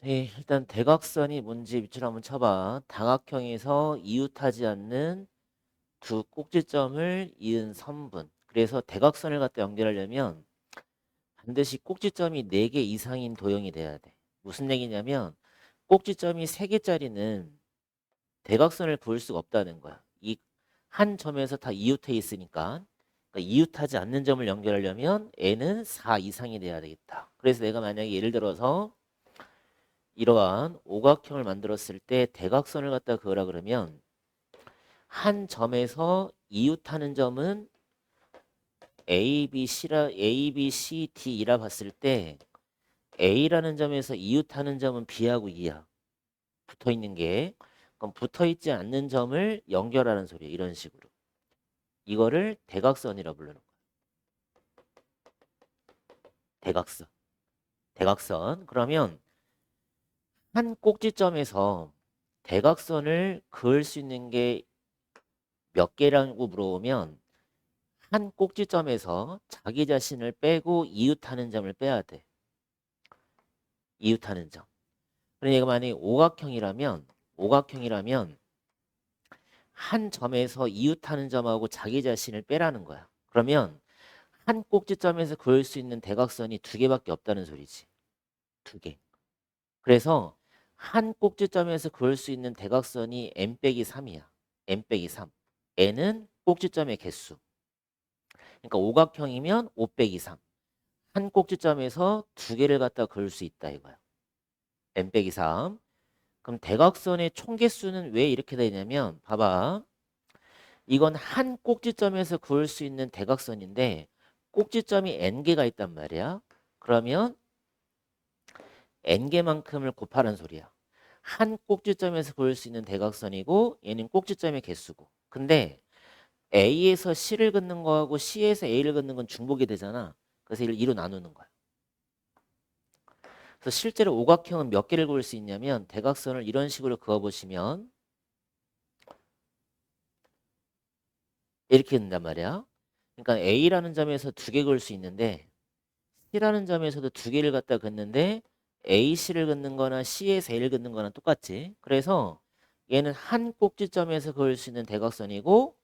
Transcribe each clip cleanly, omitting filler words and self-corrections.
네, 일단 대각선이 뭔지 밑줄 한번 쳐봐. 다각형에서 이웃하지 않는 두 꼭지점을 이은 선분. 그래서 대각선을 갖다 연결하려면 반드시 꼭지점이 4개 이상인 도형이 돼야 돼. 무슨 얘기냐면 꼭지점이 3개짜리는 대각선을 그을 수가 없다는 거야. 이 한 점에서 다 이웃해 있으니까. 그러니까 이웃하지 않는 점을 연결하려면 n은 4 이상이 돼야 되겠다. 그래서 내가 만약에 예를 들어서 이러한 오각형을 만들었을 때 대각선을 갖다 그으라 그러면 한 점에서 이웃하는 점은 A, B, C, D이라 봤을 때 A라는 점에서 이웃하는 점은 B하고 E야. 붙어있는 게. 그럼 붙어있지 않는 점을 연결하는 소리야. 이런 식으로. 이거를 대각선이라 부르는 거야. 대각선. 대각선. 그러면 한 꼭지점에서 대각선을 그을 수 있는 게 몇 개라고 물어보면 한 꼭지점에서 자기 자신을 빼고 이웃하는 점을 빼야 돼. 이웃하는 점. 그러니까 만약에 오각형이라면 한 점에서 이웃하는 점하고 자기 자신을 빼라는 거야. 그러면 한 꼭지점에서 그을 수 있는 대각선이 2개밖에 없다는 소리지. 2개. 그래서 한 꼭지점에서 그을 수 있는 대각선이 n-3이야. n-3. n은 꼭지점의 개수. 그러니까 오각형이면 5-3. 한 꼭지점에서 2개를 갖다 그을 수 있다 이거야. n-3. 그럼 대각선의 총개수는 왜 이렇게 되냐면 봐봐. 이건 한 꼭지점에서 그을 수 있는 대각선인데 꼭지점이 n개가 있단 말이야. 그러면 n개만큼을 곱하라는 소리야. 한 꼭지점에서 그을 수 있는 대각선이고 얘는 꼭지점의 개수고. 근데 A에서 C를 긋는 거하고 C에서 A를 긋는 건 중복이 되잖아. 그래서 이를 2로 나누는 거야. 그래서 실제로 오각형은 몇 개를 그을 수 있냐면 대각선을 이런 식으로 그어보시면 이렇게 된단 말이야. 그러니까 A라는 점에서 2개 그을 수 있는데 C라는 점에서도 2개를 갖다 긋는데 AC를 긋는 거나 C에서 A를 긋는 거나 똑같지. 그래서 얘는 한 꼭지점에서 그을 수 있는 대각선이고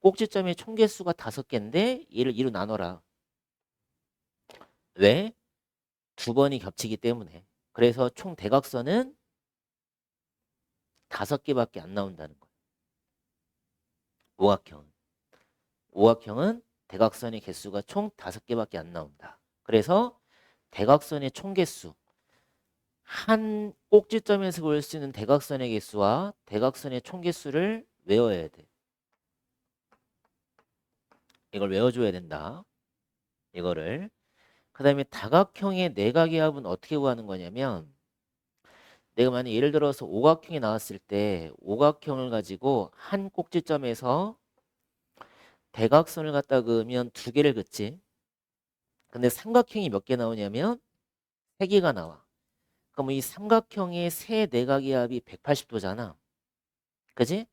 꼭지점의 총개수가 5개인데 얘를 2로 나눠라. 왜? 2번이 겹치기 때문에. 그래서 총 대각선은 5개밖에 안 나온다는 거야. 오각형은. 오각형은 대각선의 개수가 총 5개밖에 안 나온다. 그래서 대각선의 총개수 한 꼭지점에서 그을 수 있는 대각선의 개수와 대각선의 총개수를 외워야 돼. 이걸 외워줘야 된다. 이거를. 그 다음에 다각형의 내각의 합은 어떻게 구하는 거냐면 내가 만약 예를 들어서 오각형이 나왔을 때 오각형을 가지고 한 꼭지점에서 대각선을 갖다 그으면 2개를 긋지. 근데 삼각형이 몇 개 나오냐면 3개가 나와. 그럼 이 삼각형의 세 내각의 합이 180도잖아. 그지?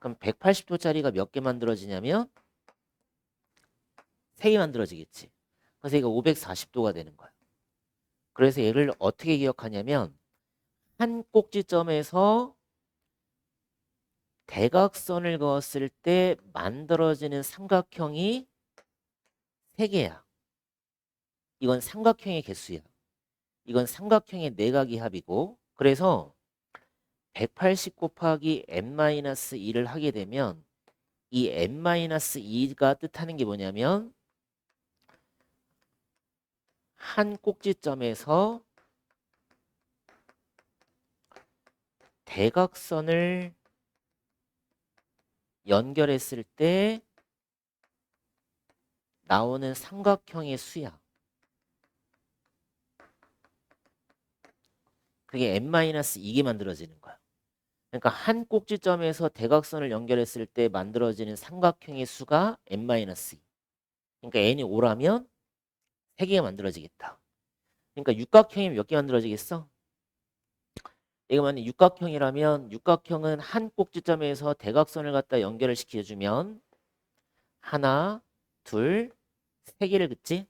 그럼 180도짜리가 몇 개 만들어지냐면 3개 만들어지겠지. 그래서 이거 540도가 되는 거야. 그래서 얘를 어떻게 기억하냐면 한 꼭지점에서 대각선을 그었을 때 만들어지는 삼각형이 3개야. 이건 삼각형의 개수야. 이건 삼각형의 내각의 합이고 그래서 180 곱하기 n-2를 하게 되면 이 n-2가 뜻하는 게 뭐냐면 한 꼭지점에서 대각선을 연결했을 때 나오는 삼각형의 수야. 그게 n-2개 만들어지는 거야. 그러니까 한 꼭지점에서 대각선을 연결했을 때 만들어지는 삼각형의 수가 n-2. 그러니까 n이 5라면 3개가 만들어지겠다. 그러니까 육각형이 몇 개 만들어지겠어? 이거 만약 육각형이라면 육각형은 한 꼭지점에서 대각선을 갖다 연결을 시켜주면 하나, 둘, 3개를 긋지?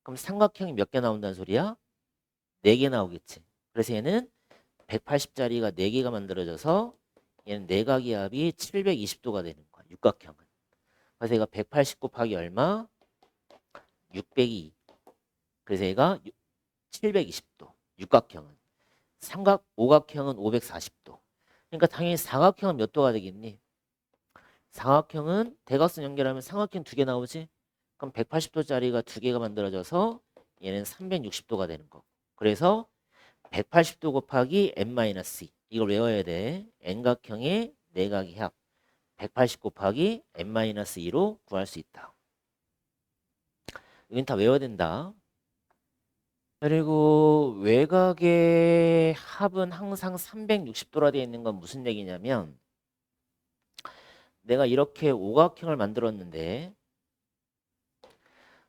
그럼 삼각형이 몇 개 나온다는 소리야? 4개 나오겠지. 그래서 얘는 180짜리가 4개가 만들어져서 얘는 내각의 합이 720도가 되는 거야. 육각형은. 그래서 얘가 180 곱하기 얼마? 602. 그래서 얘가 720도. 육각형은. 오각형은 540도. 그러니까 당연히 사각형은 몇 도가 되겠니? 사각형은 대각선 연결하면 삼각형 2개 나오지? 그럼 180도짜리가 2개가 만들어져서 얘는 360도가 되는 거고. 그래서 180도 곱하기 n-2 이걸 외워야 돼. n각형의 내각의 합 180 곱하기 n-2로 구할 수 있다. 이건 다 외워야 된다. 그리고 외곽의 합은 항상 360도라 되어 있는 건 무슨 얘기냐면 내가 이렇게 오각형을 만들었는데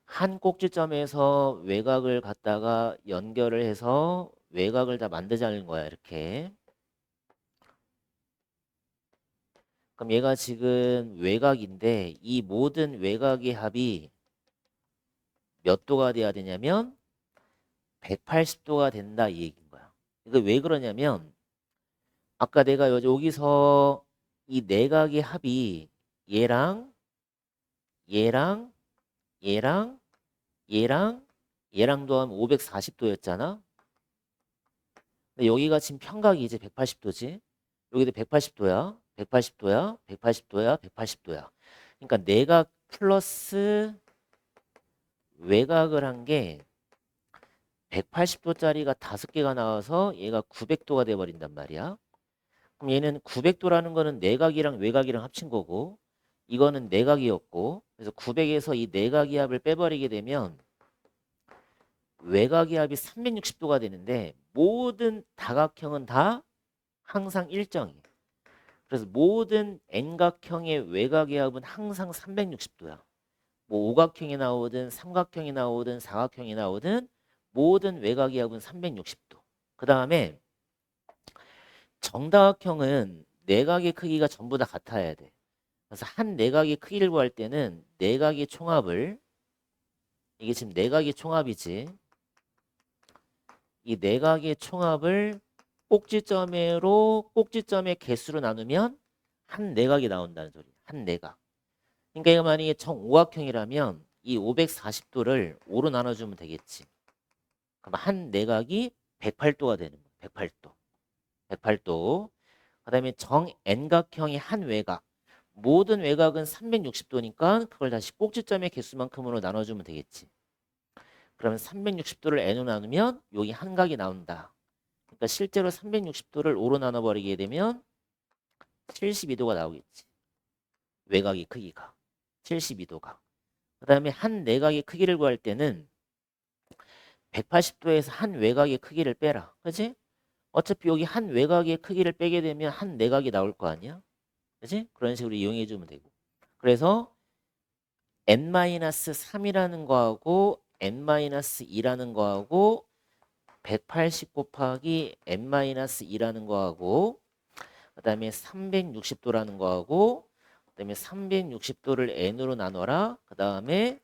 한 꼭지점에서 외곽을 갖다가 연결을 해서 외곽을 다 만들자는 거야. 이렇게. 그럼 얘가 지금 외곽인데 이 모든 외곽의 합이 몇 도가 돼야 되냐면 180도가 된다 이 얘기인 거야. 이거 왜 그러냐면 아까 내가 여기서 이 내각의 합이 얘랑 얘랑 얘랑 얘랑 더하면 540도였잖아. 근데 여기가 지금 평각이 이제 180도지. 여기도 180도야. 180도야. 180도야. 180도야. 그러니까 내각 플러스 외곽을 한 게 180도짜리가 5개가 나와서 얘가 900도가 돼 버린단 말이야. 그럼 얘는 900도라는 거는 내각이랑 외곽이랑 합친 거고 이거는 내각이었고 그래서 900에서 이 내각의 합을 빼버리게 되면 외곽의 합이 360도가 되는데 모든 다각형은 다 항상 일정해. 그래서 모든 n각형의 외곽의 합은 항상 360도야. 뭐 오각형이 나오든 삼각형이 나오든 사각형이 나오든 모든 외곽의 합은 360도. 그 다음에 정다각형은 내각의 크기가 전부 다 같아야 돼. 그래서 한 내각의 크기를 구할 때는 내각의 총합을 이게 지금 내각의 총합이지. 이 내각의 총합을 꼭지점의 개수로 나누면 한 내각이 나온다는 소리야. 한 내각. 그러니까 이거 만약에 정오각형이라면 이 540도를 5로 나눠주면 되겠지. 그럼 한 내각이 108도가 되는 거야. 108도. 108도. 그다음에 정 n각형의 한 외곽. 모든 외곽은 360도니까 그걸 다시 꼭지점의 개수만큼으로 나눠주면 되겠지. 그러면 360도를 n으로 나누면 여기 한 각이 나온다. 그러니까 실제로 360도를 5로 나눠버리게 되면 72도가 나오겠지. 외곽의 크기가. 72도가. 그 다음에 한 내각의 크기를 구할 때는 180도에서 한 외곽의 크기를 빼라. 그지? 어차피 여기 한 외곽의 크기를 빼게 되면 한 내각이 나올 거 아니야? 그지? 그런 식으로 이용해 주면 되고. 그래서 n-3이라는 거하고 n-2라는 거하고 180 곱하기 n-2라는 거하고 그다음에 360도라는 거하고 그다음에 360도를 n으로 나눠라. 그다음에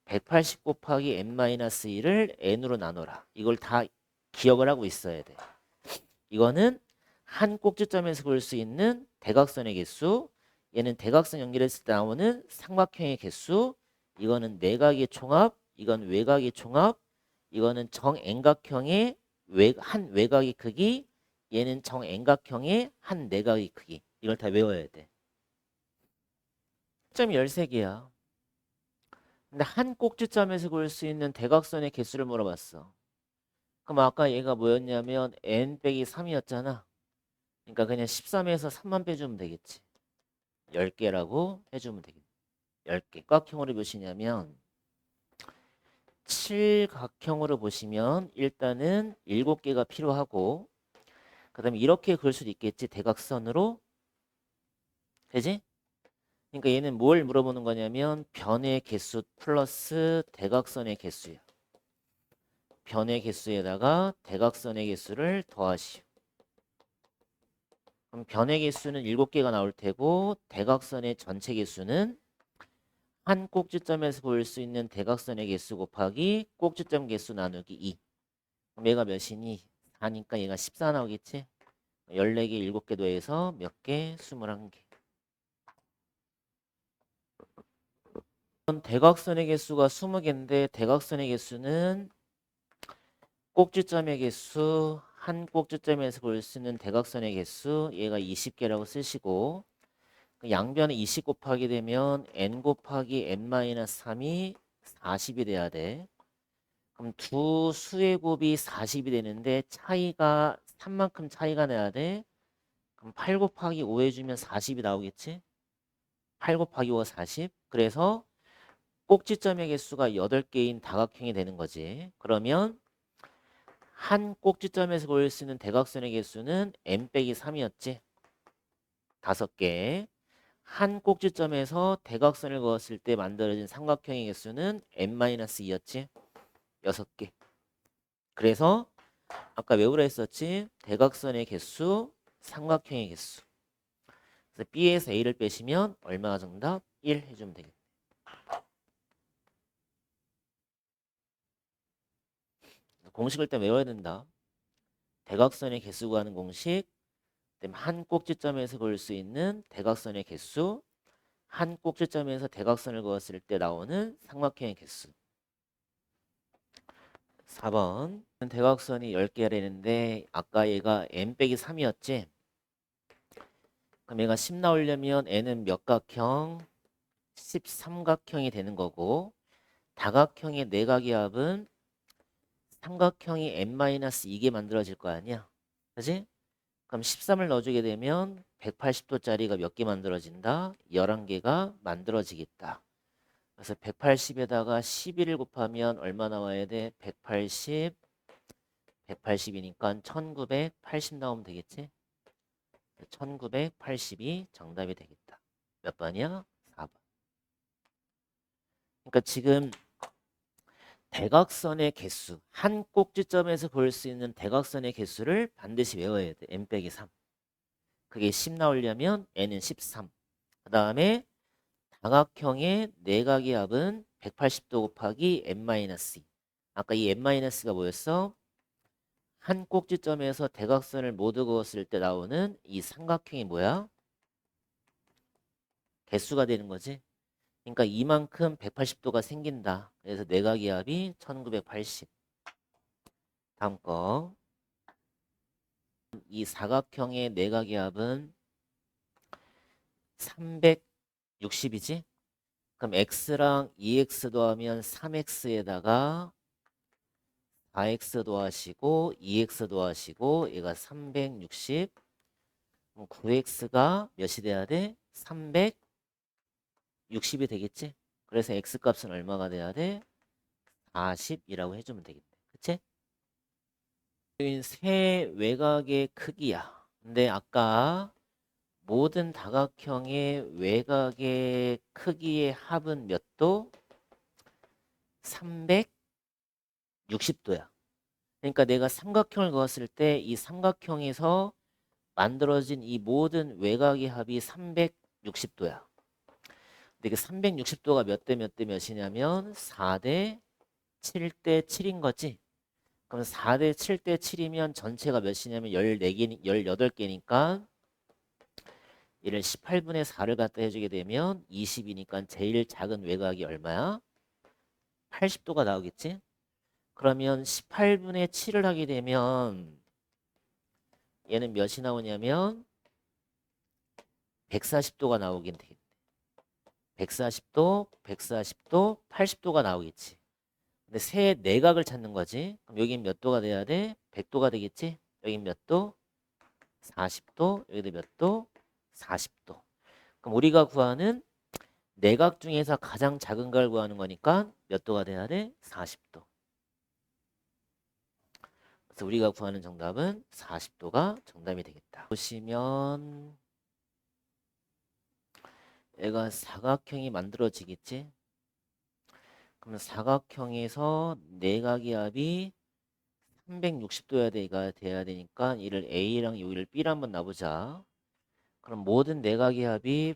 180 곱하기 n-1을 n으로 나눠라. 이걸 다 기억을 하고 있어야 돼. 이거는 한 꼭지점에서 볼 수 있는 대각선의 개수. 얘는 대각선 연결했을 때 나오는 삼각형의 개수. 이거는 내각의 총합. 이건 외곽의 총합. 이거는 정N각형의 한 외곽의 크기. 얘는 정N각형의 한 내각의 크기. 이걸 다 외워야 돼. 점이 13개야. 근데 한 꼭지점에서 볼 수 있는 대각선의 개수를 물어봤어. 그럼 아까 얘가 뭐였냐면 n 빼기 3이었잖아. 그러니까 그냥 13에서 3만 빼주면 되겠지. 10개라고 해주면 되겠지. 10개. 꽉형으로 보시냐면 7각형으로 보시면 일단은 7개가 필요하고 그 다음에 이렇게 그을 수도 있겠지. 대각선으로. 되지? 그러니까 얘는 뭘 물어보는 거냐면 변의 개수 플러스 대각선의 개수야. 변의 개수에다가 대각선의 개수를 더하시오. 그럼 변의 개수는 7개가 나올 테고 대각선의 전체 개수는 한 꼭지점에서 볼 수 있는 대각선의 개수 곱하기 꼭지점 개수 나누기 2. 그럼 얘가 몇이니? 4니까 얘가 14 나오겠지? 14개, 7개 더해서 몇 개? 21개. 대각선의 개수가 20개인데 대각선의 개수는 꼭지점의 개수, 한 꼭지점에서 볼 수 있는 대각선의 개수, 얘가 20개라고 쓰시고 양변에 20 곱하게 되면 n 곱하기 n-3이 40이 돼야 돼. 그럼 두 수의 곱이 40이 되는데 차이가 3만큼 차이가 나야 돼. 그럼 8 곱하기 5 해주면 40이 나오겠지? 8 곱하기 5가 40. 그래서 꼭지점의 개수가 8개인 다각형이 되는 거지. 그러면 한 꼭지점에서 보일 수 있는 대각선의 개수는 n-3이었지. 5개. 한 꼭지점에서 대각선을 그었을 때 만들어진 삼각형의 개수는 n-2였지. 6개. 그래서 아까 외우라 했었지. 대각선의 개수, 삼각형의 개수. 그래서 B에서 A를 빼시면 얼마가 정답? 1 해주면 되겠다. 공식을 일단 외워야 된다. 대각선의 개수 구하는 공식, 그다음에 한 꼭지점에서 볼 수 있는 대각선의 개수, 한 꼭지점에서 대각선을 그었을 때 나오는 삼각형의 개수. 4번 대각선이 10개가 되는데 아까 얘가 n-3이었지? 그럼 얘가 10 나오려면 n은 몇 각형? 13각형이 되는 거고 다각형의 내각의 합은 삼각형이 n-2개 만들어질 거 아니야? 그지? 그럼 13을 넣어주게 되면 180도짜리가 몇 개 만들어진다? 11개가 만들어지겠다. 그래서 180에다가 11을 곱하면 얼마 나와야 돼? 180, 180이니까 1980 나오면 되겠지? 1980이 정답이 되겠다. 몇 번이야? 4번. 그러니까 지금 대각선의 개수, 한 꼭지점에서 볼 수 있는 대각선의 개수를 반드시 외워야 돼. n-3. 그게 10 나오려면 n은 13. 그 다음에 다각형의 내각의 합은 180도 곱하기 n-2. 아까 이 n-가 뭐였어? 한 꼭지점에서 대각선을 모두 그었을 때 나오는 이 삼각형이 뭐야? 개수가 되는 거지. 그러니까 이만큼 180도가 생긴다. 그래서 내각의 합이 1980. 다음 거. 이 사각형의 내각의 합은 360이지? 그럼 x랑 2x 더하면 3x에다가 4x 더하시고 2x 더하시고 얘가 360. 그럼 9x가 몇이 돼야 돼? 360이 되겠지? 그래서 x 값은 얼마가 돼야 돼? 40이라고 해주면 되겠네. 그치? 세 외곽의 크기야. 근데 아까 모든 다각형의 외곽의 크기의 합은 몇 도? 360도야. 그러니까 내가 삼각형을 그었을 때 이 삼각형에서 만들어진 이 모든 외곽의 합이 360도야. 근데 그 360도가 몇 대 몇 대 몇이냐면 4대 7대 7인 거지. 그럼 4대 7대 7이면 전체가 몇이냐면 14개, 18개니까 얘를 18분의 4를 갖다 해주게 되면 20이니까 제일 작은 외곽이 얼마야? 80도가 나오겠지? 그러면 18분의 7을 하게 되면 얘는 몇이 나오냐면 140도가 나오긴 되겠네. 140도, 140도, 80도가 나오겠지. 근데 세 내각을 찾는 거지. 그럼 여긴 몇 도가 돼야 돼? 100도가 되겠지? 여긴 몇 도? 40도. 여기도 몇 도? 40도. 그럼 우리가 구하는 내각 중에서 가장 작은 걸 구하는 거니까 몇 도가 돼야 돼? 40도. 그래서 우리가 구하는 정답은 40도가 정답이 되겠다. 보시면 얘가 사각형이 만들어지겠지? 그러면 사각형에서 내각의 합이 360도야 돼야 되니까 이를 A랑 여기를 B를 한번 놔보자. 그럼 모든 내각의 합이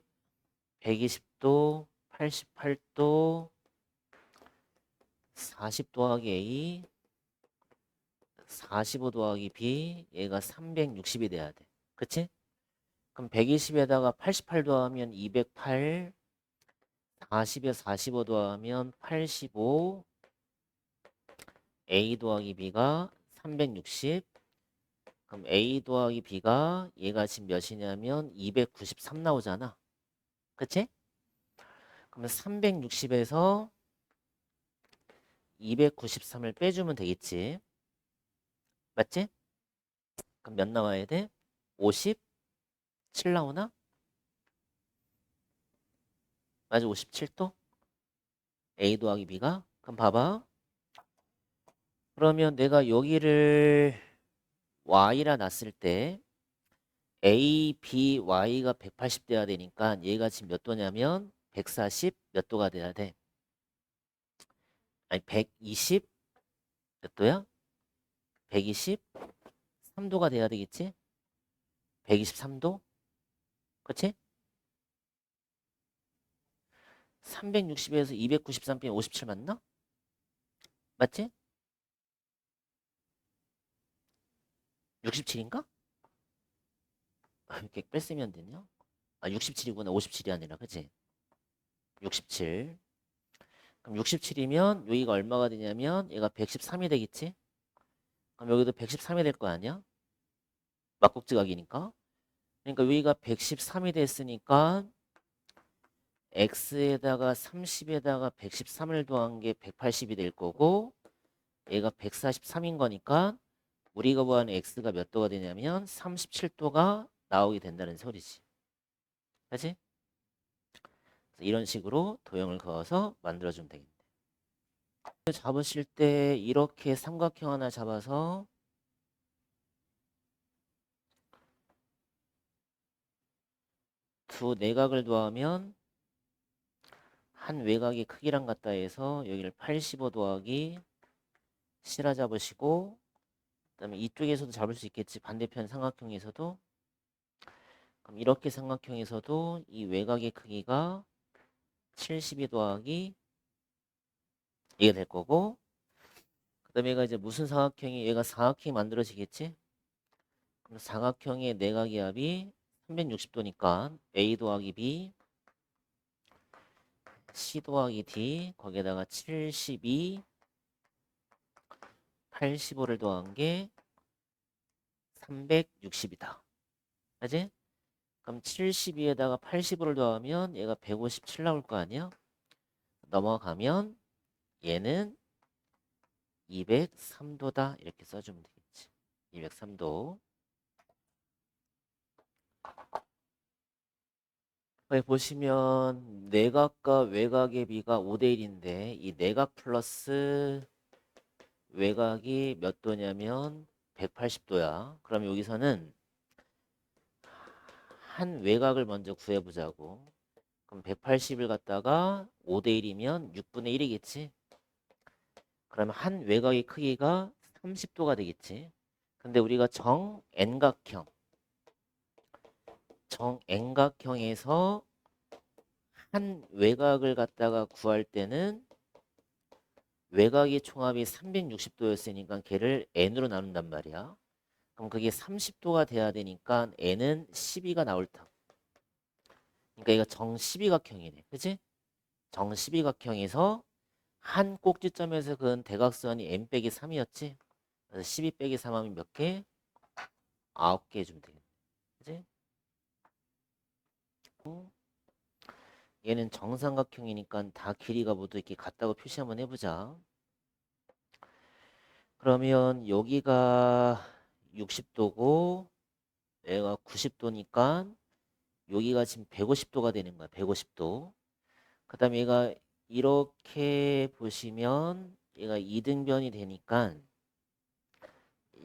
120도, 88도, 40 더하기 A, 45 더하기 b 얘가 360이 돼야 돼. 그치? 그럼 120에다가 88 더하면 208, 40에 45 더하면 85, a 더하기 b가 360. 그럼 a 더하기 b가 얘가 지금 몇이냐면 293 나오잖아. 그치? 그러면 360에서 293을 빼주면 되겠지. 맞지? 그럼 몇 나와야 돼? 57 나오나? 맞아, 57도? A 더하기 B가? 그럼 봐봐. 그러면 내가 여기를 Y라 놨을 때 A, B, Y가 180 돼야 되니까 얘가 지금 몇 도냐면 140 몇 도가 돼야 돼? 아니 120 몇 도야? 123도가 돼야 되겠지? 123도? 그치? 360에서 293 빼면 57 맞나? 맞지? 67인가? 이렇게 뺐으면 되냐? 아 67이구나. 57이 아니라 그치? 67. 그럼 67이면 여기가 얼마가 되냐면 얘가 113이 되겠지? 그럼 여기도 113이 될 거 아니야? 막국지각이니까. 그러니까 여기가 113이 됐으니까 x에다가 30에다가 113을 더한 게 180이 될 거고 얘가 143인 거니까 우리가 구하는 x가 몇 도가 되냐면 37도가 나오게 된다는 소리지. 그치? 이런 식으로 도형을 그어서 만들어주면 되겠네. 잡으실 때 이렇게 삼각형 하나 잡아서 두 내각을 더하면 한 외곽의 크기랑 같다 해서 여기를 85 더하기 실화 잡으시고 그다음에 이쪽에서도 잡을 수 있겠지. 반대편 삼각형에서도. 그럼 이렇게 삼각형에서도 이 외곽의 크기가 72 더하기 이게 될 거고 그다음에 얘가 이제 무슨 삼각형이 얘가 사각형이 만들어지겠지. 그럼 사각형의 내각의 합이 360도니까 A 더하기 B C 더하기 D 거기에다가 72 85를 더한 게 360이다. 맞지? 그럼 72에다가 85를 더하면 얘가 157 나올 거 아니야? 넘어가면 얘는 203도다. 이렇게 써주면 되겠지. 203도. 여기 보시면 내각과 외곽의 비가 5대 1인데 이 내각 플러스 외곽이 몇 도냐면 180도야. 그럼 여기서는 한 외곽을 먼저 구해보자고. 그럼 180을 갖다가 5대 1이면 6분의 1이겠지. 그러면 한 외곽의 크기가 30도가 되겠지. 근데 우리가 정N각형에서 한 외곽을 갖다가 구할 때는 외곽의 총합이 360도였으니까 걔를 n으로 나눈단 말이야. 그럼 그게 30도가 돼야 되니까 n은 12가 나올 터. 그러니까 이거 정12각형이네. 그치? 정12각형에서 한 꼭지점에서 그은 대각선이 n 빼기 3이었지? 그래서 12 빼기 3 하면 몇 개? 9개 해주면 되겠네. 그치? 얘는 정삼각형이니까 다 길이가 모두 이렇게 같다고 표시 한번 해보자. 그러면 여기가 60도고 얘가 90도니까 여기가 지금 150도가 되는 거야. 150도. 그 다음에 얘가 이렇게 보시면 얘가 이등변이 되니까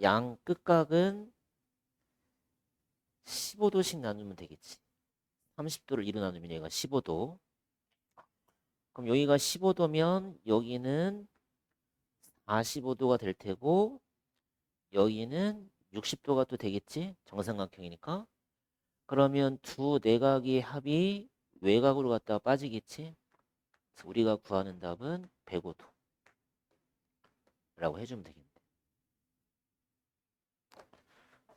양 끝각은 15도씩 나누면 되겠지. 30도를 2로 나누면 얘가 15도. 그럼 여기가 15도면 여기는 45도가 될 테고 여기는 60도가 또 되겠지. 정삼각형이니까. 그러면 두 내각의 합이 외곽으로 갔다가 빠지겠지. 그래서 우리가 구하는 답은 105도라고 해주면 되겠네.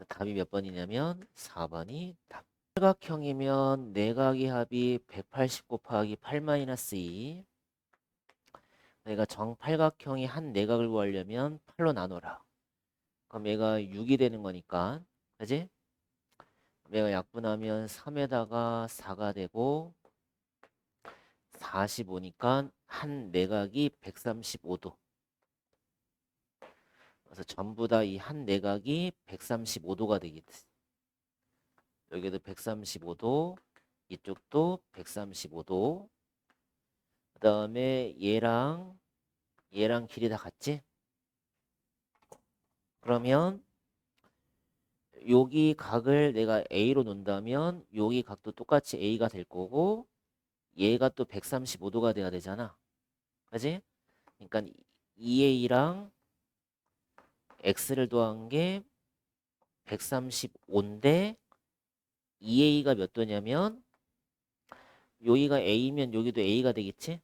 답이 몇 번이냐면 4번이 답. 팔각형이면 내각의 합이 180 곱하기 8-2. 내가 정팔각형이 한 내각을 구하려면 8로 나눠라. 그럼 얘가 6이 되는 거니까, 그지? 얘가 약분하면 3에다가 4가 되고 45니까 한 내각이 135도. 그래서 전부 다 이 한 내각이 135도가 되겠지. 여기도 135도, 이쪽도 135도. 그 다음에 얘랑 길이 다 같지? 그러면 여기 각을 내가 A로 놓는다면 여기 각도 똑같이 A가 될 거고 얘가 또 135도가 돼야 되잖아. 그지? 그러니까 2A랑 X를 더한 게 135인데 2A가 몇 도냐면 여기가 A면 여기도 A가 되겠지?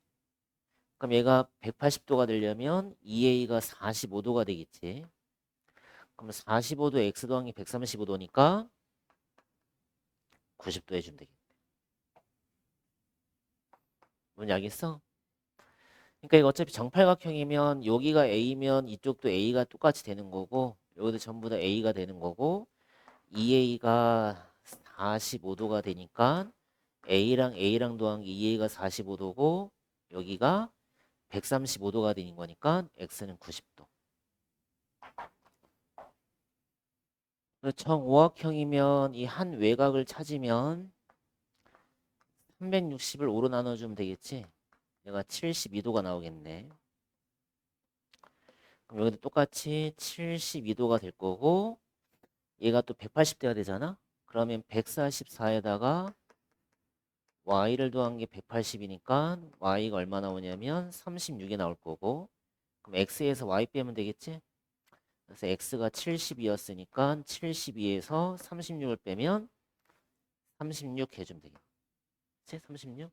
그럼 얘가 180도가 되려면 2A가 45도가 되겠지. 그럼 45도 X 더하기 135도니까 90도 해주면 되겠네. 뭔지 알겠어? 그러니까 이거 어차피 정팔각형이면 여기가 A면 이쪽도 A가 똑같이 되는 거고 여기도 전부 다 A가 되는 거고 2A가 45도가 되니까 A랑 더한 게 2A가 45도고 여기가 135도가 되는 거니까 X는 90도. 정오각형이면 이 한 외곽을 찾으면 360을 5로 나눠주면 되겠지. 얘가 72도가 나오겠네. 그럼 여기도 똑같이 72도가 될 거고 얘가 또 180대가 되잖아. 그러면 144에다가 y를 더한 게 180이니까 y가 얼마 나오냐면 36이 나올 거고 그럼 x에서 y 빼면 되겠지. 그래서 x가 72였으니까 72에서 36을 빼면 36 해주면 되겠지. 36?